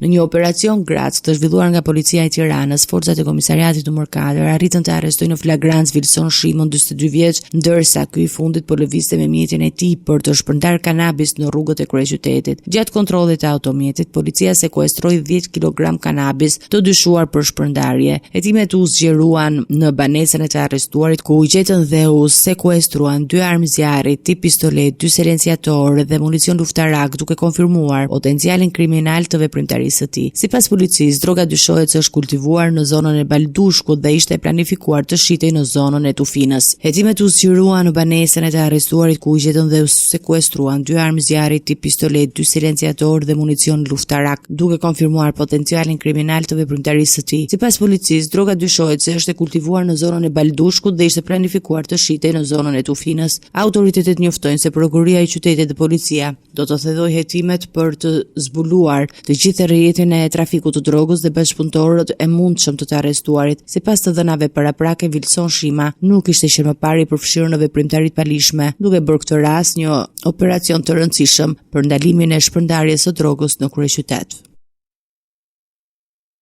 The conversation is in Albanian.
Në një operacion Grac të zhvilluar nga policia e Tiranës, forcat e komisariatit numër 4 arritën të arrestojnë në flagrancë Vilson Shimon, 42 vjeç, ndërsa ky i fundit po lëvizte me mjetin e tij për të shpërndar kanabis në rrugët e kryeqytetit. Gjatë kontrollit të automjetit, policia sekuestroi 10 kg kanabis të dyshuar për shpërndarje. Hetimet u zgjeruan në banesën e të arrestuarit, ku u gjetën dhe u sekuestruan 2 armë zjarri, tip pistolet, 2 silenciatorë dhe municion luftarak, duke konfirmuar potencialin kriminal të veprimtarisë së tij. Sipas policisë, droga dyshohet se është kultivuar në zonën e Baldushkut dhe ishte planifikuar të shitej në zonën e Tufinës. Hetimet u zgjeruan në banesën e të arrestuarit, ku u gjetën dhe u sekuestruan 2 armë zjarri, tip pistolet, 2 silenciatorë dhe municion luftarak, duke konfirmuar potencialin kriminal të veprimtarisë së tij. Sipas policisë, droga dyshohet se është e kultivuar në zonën e Baldushkut dhe ishte planifikuar të shitej në zonën e Tufinës. Autoritetet njoftojnë se prokuroria e qytetit dhe policia do të thedhojë hetimet për të zbuluar të gjithë rrjetin e trafikut të drogës dhe bashkëpunëtorët e mundshëm të arrestuarit. Sipas të dhënave paraprake, Vilson Shima nuk ishte që më parë i përfshirë në veprimtari të palishme, duke bërë këtë rast një operacion të rëndësishëm për ndalimin e shpërndarjes së drogës në kryeqytet.